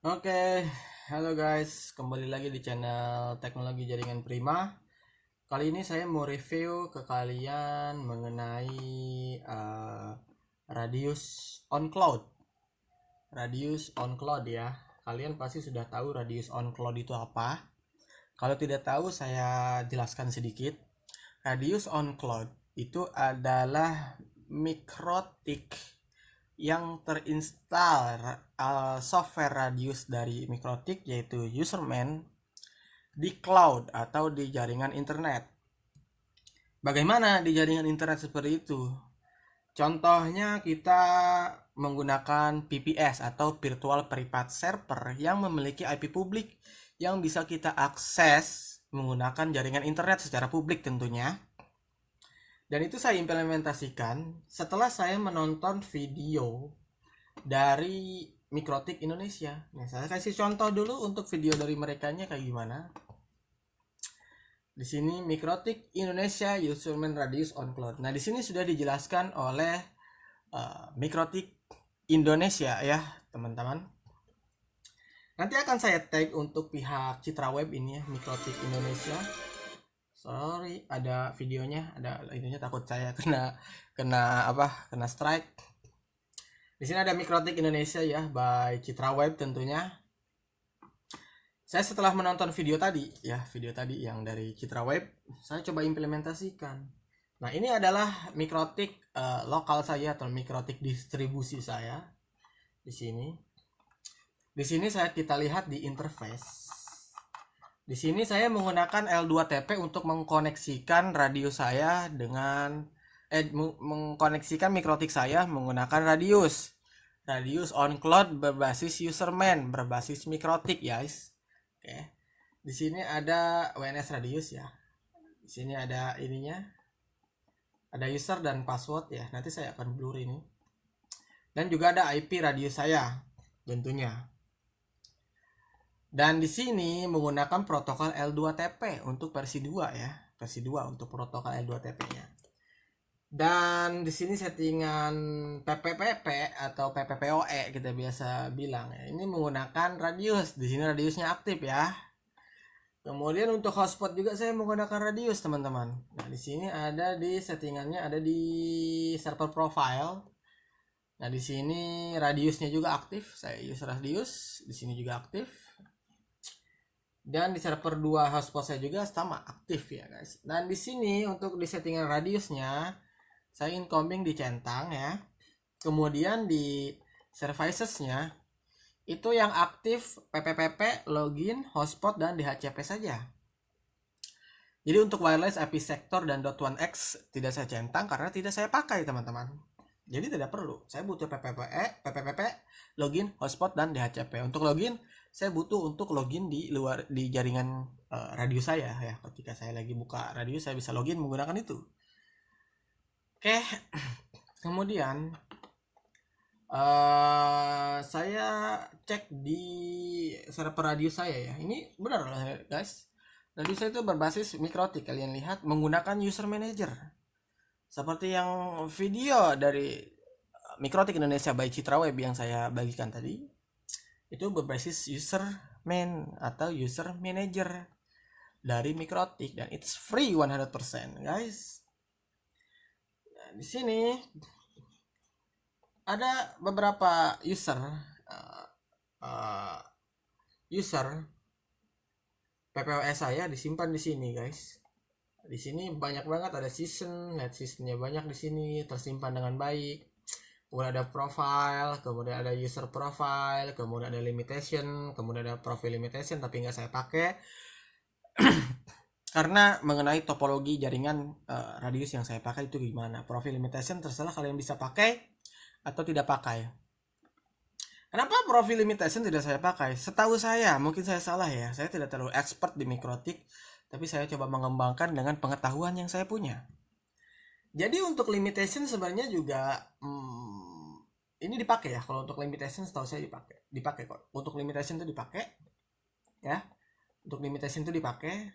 Oke, halo guys, kembali lagi di channel Teknologi Jaringan Prima. Kali ini saya mau review ke kalian mengenai Radius on Cloud. Radius on Cloud ya. Kalian pasti sudah tahu Radius on Cloud itu apa. Kalau tidak tahu, saya jelaskan sedikit. Radius on Cloud itu adalah mikrotik yang terinstall software Radius dari Mikrotik, yaitu Userman, di cloud atau di jaringan internet. Bagaimana di jaringan internet seperti itu? Contohnya kita menggunakan VPS atau Virtual Private Server yang memiliki IP publik yang bisa kita akses menggunakan jaringan internet secara publik tentunya. Dan itu saya implementasikan setelah saya menonton video dari Mikrotik Indonesia. Nah, saya kasih contoh dulu untuk video dari merekanya kayak gimana. Di sini Mikrotik Indonesia Userman Radius on Cloud. Nah, di sini sudah dijelaskan oleh Mikrotik Indonesia ya, teman-teman. Nanti akan saya tag untuk pihak Citra Web ini ya, Mikrotik Indonesia. Sorry, ada videonya, ada ininya, takut saya kena strike. Di sini ada Mikrotik Indonesia ya, by Citra Web tentunya. Saya setelah menonton video tadi yang dari Citra Web, saya coba implementasikan. Nah, ini adalah Mikrotik lokal saya atau Mikrotik distribusi saya. Di sini. Di sini kita lihat di interface. Di sini saya menggunakan L2TP untuk mengkoneksikan radio saya dengan mengkoneksikan Mikrotik saya menggunakan Radius on Cloud berbasis Userman, berbasis Mikrotik, guys. Oke. Di sini ada WNS Radius ya. Di sini ada ininya. Ada user dan password ya. Nanti saya akan blur ini. Dan juga ada IP Radius saya tentunya. Dan di sini menggunakan protokol L2TP untuk versi 2 ya. Versi 2 untuk protokol L2TP-nya. Dan di sini settingan PPPP atau PPPoE kita biasa bilang ya. Ini menggunakan Radius. Di sini Radiusnya aktif ya. Kemudian untuk hotspot juga saya menggunakan Radius, teman-teman. Nah, di sini ada di settingannya, ada di server profile. Nah, di sini Radiusnya juga aktif. Saya use Radius. Di sini juga aktif. Dan di server 2 hotspot saya juga sama aktif ya, guys. Dan di sini untuk di settingan radiusnya saya incoming dicentang ya. Kemudian di servicesnya itu yang aktif PPPP, login, hotspot, dan DHCP saja. Jadi untuk wireless IP sector dan .1x tidak saya centang karena tidak saya pakai, teman-teman. Jadi tidak perlu. Saya butuh PPPP, login, hotspot, dan DHCP. Untuk login saya butuh untuk login di luar di jaringan radius saya ya. Ketika saya lagi buka radius saya bisa login menggunakan itu. Oke. Kemudian saya cek di server radius saya ya. Ini benar lah guys. Radius saya itu berbasis Mikrotik. Kalian lihat menggunakan user manager. Seperti yang video dari Mikrotik Indonesia by Citra Web yang saya bagikan tadi. Itu berbasis user man atau user manager dari Mikrotik dan it's free 100%, guys. Nah, di sini ada beberapa user PPOS saya disimpan di sini, guys. Di sini banyak banget, ada season, lihat seasonnya banyak di sini tersimpan dengan baik. Kemudian ada profile, kemudian ada user profile, kemudian ada limitation, kemudian ada profile limitation tapi nggak saya pakai karena mengenai topologi jaringan radius yang saya pakai itu gimana. Profile limitation terserah kalian bisa pakai atau tidak pakai. Kenapa profile limitation tidak saya pakai? Setahu saya, mungkin saya salah ya, saya tidak terlalu expert di Mikrotik, tapi saya coba mengembangkan dengan pengetahuan yang saya punya. Jadi untuk limitation sebenarnya juga ini dipakai ya. Kalau untuk limitation setahu saya dipakai kok. Untuk limitation itu dipakai ya. Untuk limitation itu dipakai.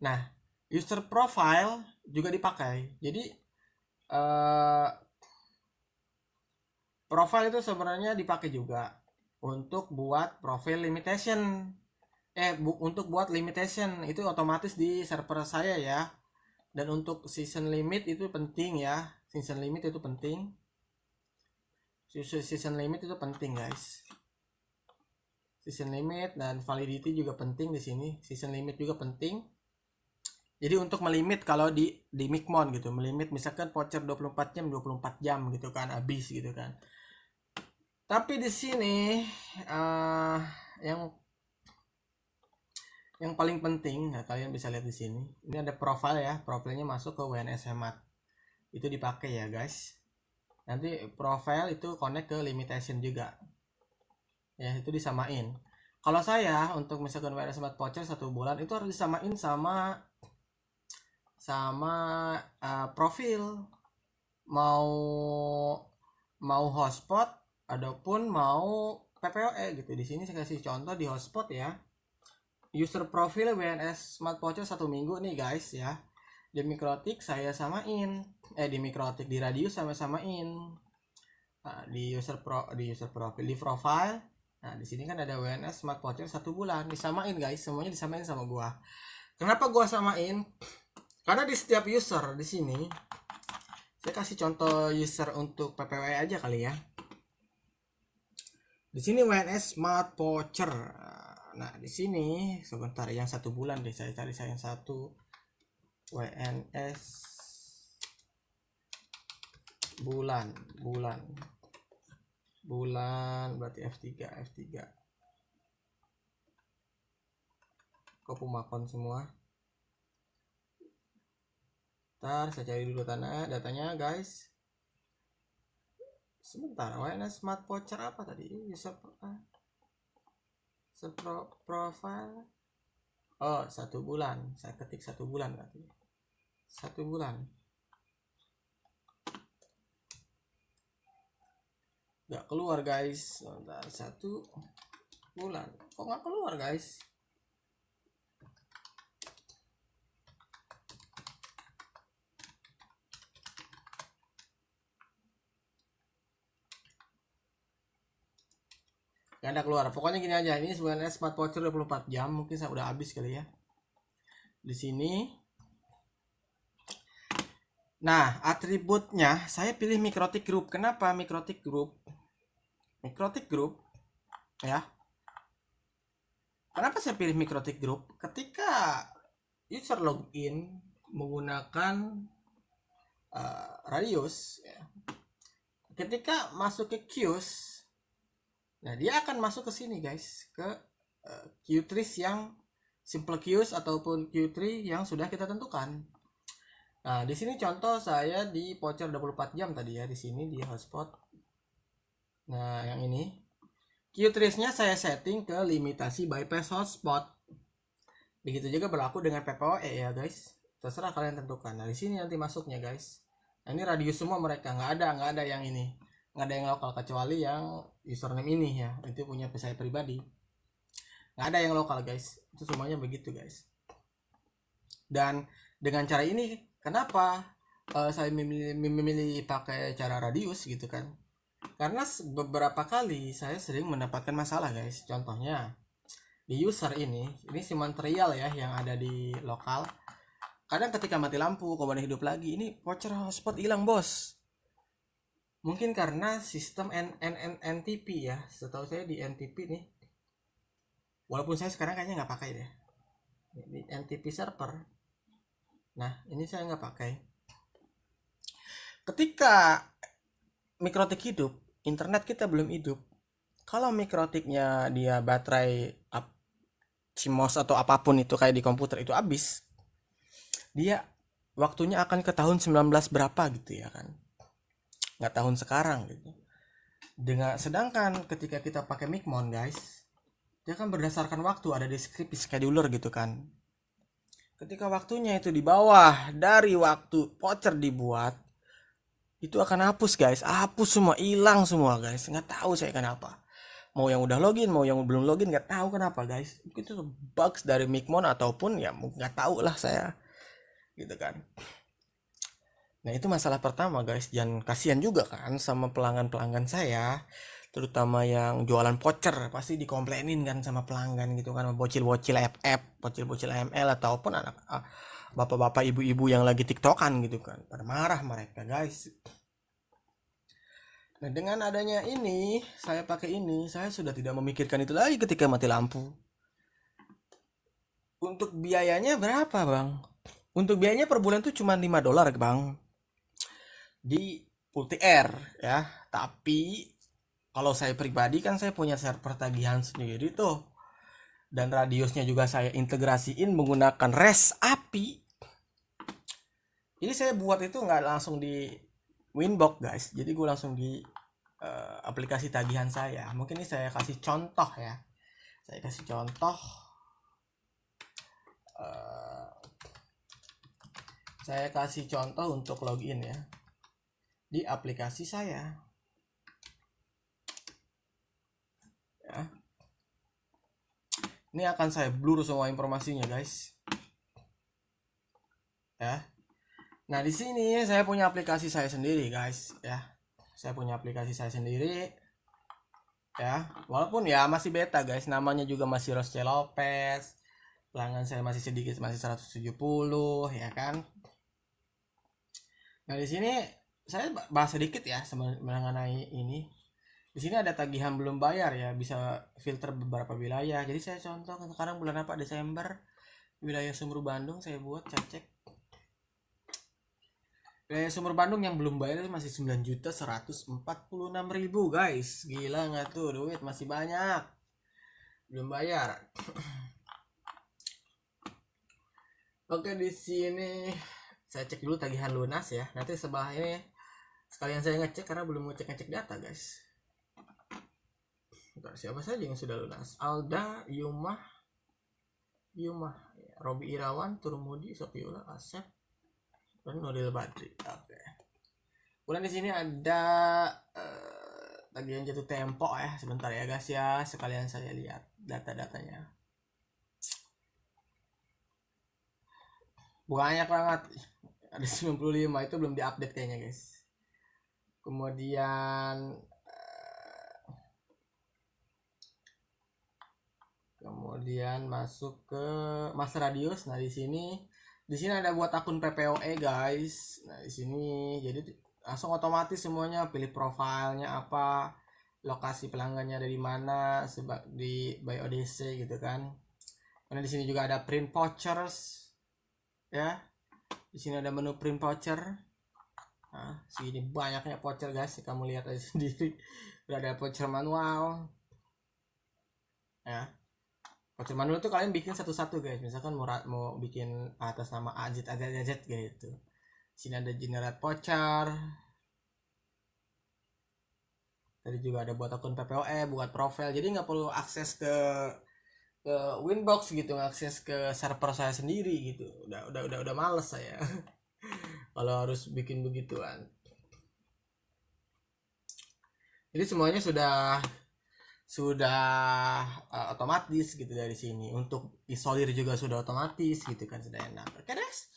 Nah, user profile juga dipakai. Jadi profile itu sebenarnya dipakai juga. untuk buat profil limitation. Untuk buat limitation itu otomatis di server saya ya. Dan untuk season limit itu penting ya. Season limit itu penting. Season limit itu penting guys. Season limit dan validity juga penting di sini. Season limit juga penting. Jadi untuk melimit kalau di Micmon gitu, melimit misalkan voucher 24 jam gitu kan, habis gitu kan. Tapi di sini yang paling penting, nah kalian bisa lihat di sini. Ini ada profile ya, profilnya masuk ke WNS Hemat. Itu dipakai ya guys. Nanti profile itu connect ke limitation juga. Ya, itu disamain. Kalau saya untuk misalkan WNS Hemat voucher 1 bulan itu harus disamain sama profil, mau hotspot ataupun mau PPOE gitu. Di sini saya kasih contoh di hotspot ya. User profil WNS Smart Voucher 1 minggu nih guys ya. Di Mikrotik saya samain. Di Mikrotik di Radius sama samain. Nah, di user profil di profile. Nah, di sini kan ada WNS Smart Voucher 1 bulan. Disamain guys, semuanya disamain sama gua. Kenapa gua samain? Karena di setiap user di sini saya kasih contoh user untuk PPW aja kali ya. Di sini WNS Smart Voucher. Nah, di sini sebentar yang 1 bulan deh, saya cari yang 1 WNS bulan berarti F3 kopu makon semua. Ntar saya cari dulu datanya guys. Sebentar, WNS Smart Voucher apa tadi? User profile. Oh, 1 bulan. Saya ketik 1 bulan berarti. 1 bulan. Gak keluar guys. Sebentar, 1 bulan. Kok gak keluar guys? Gak ada keluar. Pokoknya gini aja. Ini sebenarnya Smart Voucher 24 jam. Mungkin saya udah habis kali ya. Di sini. Nah, atributnya saya pilih Mikrotik Group. Kenapa Mikrotik Group? Mikrotik Group ya. Kenapa saya pilih Mikrotik Group? Ketika user login menggunakan Radius ya. Ketika masuk ke queues, nah dia akan masuk ke sini guys, ke Q-trees yang simple queues ataupun Q3 yang sudah kita tentukan. Nah, di sini contoh saya di voucher 24 jam tadi ya, di sini di hotspot. Nah, yang ini Q-trees-nya saya setting ke limitasi bypass hotspot. Begitu juga berlaku dengan PPOE ya guys. Terserah kalian tentukan. Nah, di sini nanti masuknya guys. Nah, ini radius semua mereka, nggak ada yang ini. Nggak ada yang lokal kecuali yang username ini ya, itu punya saya pribadi. Nggak ada yang lokal guys, itu semuanya begitu guys. Dan dengan cara ini kenapa saya memilih pakai cara radius gitu kan, karena beberapa kali saya sering mendapatkan masalah guys. Contohnya di user ini si material ya yang ada di lokal, kadang ketika mati lampu kemudian hidup lagi, ini voucher hotspot hilang bos. Mungkin karena sistem NTP ya, setahu saya di NTP nih. Walaupun saya sekarang kayaknya nggak pakai deh. Di NTP server. Nah, ini saya nggak pakai. Ketika Mikrotik hidup, internet kita belum hidup. Kalau Mikrotiknya dia baterai CMOS atau apapun itu kayak di komputer itu habis, dia waktunya akan ke tahun 19 berapa gitu ya kan. Nggak tahun sekarang gitu. Sedangkan ketika kita pakai Micmon guys, dia kan berdasarkan waktu, ada deskripsi scheduler gitu kan. Ketika waktunya itu di bawah dari waktu voucher dibuat, itu akan hapus guys, hapus semua, hilang semua guys. Nggak tahu saya kenapa. Mau yang udah login, mau yang belum login, nggak tahu kenapa guys. Itu bugs dari Micmon ataupun ya nggak tahu lah saya, gitu kan. Nah, itu masalah pertama guys. Dan kasihan juga kan sama pelanggan-pelanggan saya. terutama yang jualan voucher pasti dikomplainin kan sama pelanggan gitu kan, bocil-bocil FF, bocil-bocil AML ataupun anak bapak-bapak ibu-ibu yang lagi tiktokan gitu kan, pada marah mereka guys. Nah dengan adanya ini, saya pakai ini, saya sudah tidak memikirkan itu lagi ketika mati lampu. Untuk biayanya berapa bang? Untuk biayanya per bulan tuh cuma $5 bang, di Multi Air ya. Tapi kalau saya pribadi kan saya punya server tagihan sendiri tuh, dan radiusnya juga saya integrasiin menggunakan res API. Jadi saya buat itu nggak langsung di Winbox guys, jadi gue langsung di aplikasi tagihan saya. Mungkin ini saya kasih contoh ya, saya kasih contoh. Saya kasih contoh untuk login ya di aplikasi saya ya. Ini akan saya blur semua informasinya guys ya. Nah di sini saya punya aplikasi saya sendiri guys ya, saya punya aplikasi saya sendiri ya, walaupun ya masih beta guys, namanya juga masih Rosce Lopez, pelanggan saya masih sedikit, masih 170 ya kan. Nah di sini saya bahas sedikit ya mengenai ini. Di sini ada tagihan belum bayar ya, bisa filter beberapa wilayah. Jadi saya contoh sekarang bulan apa, Desember, wilayah Sumur Bandung saya buat cek. Wilayah Sumur Bandung yang belum bayar itu masih 9.146.000 guys. Gila nggak tuh, duit masih banyak belum bayar. Oke di sini saya cek dulu tagihan lunas ya. Nanti sebelah ini sekalian saya ngecek karena belum ngecek data guys. Bentar, siapa saja yang sudah lunas? Alda, Yumah, Robi Irawan, Turmudi, Sofiula, Asep, dan Nodil Badri. Oke. Kemudian di sini ada tagihan jatuh tempo ya. Sebentar ya guys ya, sekalian saya lihat data-datanya. Banyak banget, ada 95, itu belum diupdate kayaknya guys. Kemudian masuk ke Mas Radius. Nah di sini ada buat akun PPOE guys. Nah di sini jadi langsung otomatis semuanya, pilih profilnya apa, lokasi pelanggannya ada di mana, di by ODC gitu kan. Karena di sini juga ada print vouchers ya. Di sini ada menu print voucher. Nah, segini banyaknya voucher guys, kamu lihat aja sendiri. Udah ada voucher manual ya. Voucher manual tuh kalian bikin satu-satu guys. Misalkan mau bikin atas nama AZ gitu. Sini ada generate voucher. Tadi juga ada buat akun PPOE, buat profil. Jadi nggak perlu akses ke Winbox gitu, ngakses ke server saya sendiri gitu. Udah males saya kalau harus bikin begituan. Jadi semuanya sudah otomatis gitu dari sini. Untuk isolir juga sudah otomatis gitu kan, sudah enak. Oke guys,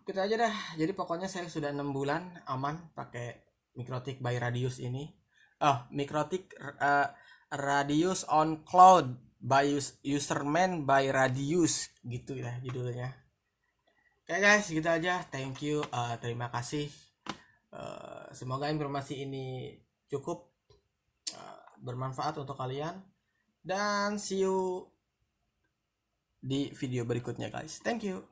gitu aja dah. Jadi pokoknya saya sudah 6 bulan aman pakai Mikrotik by Radius ini. Mikrotik Radius on Cloud by Userman by Radius gitu ya judulnya. Oke guys, gitu aja. Thank you, terima kasih. Semoga informasi ini cukup bermanfaat untuk kalian, dan see you di video berikutnya guys. Thank you.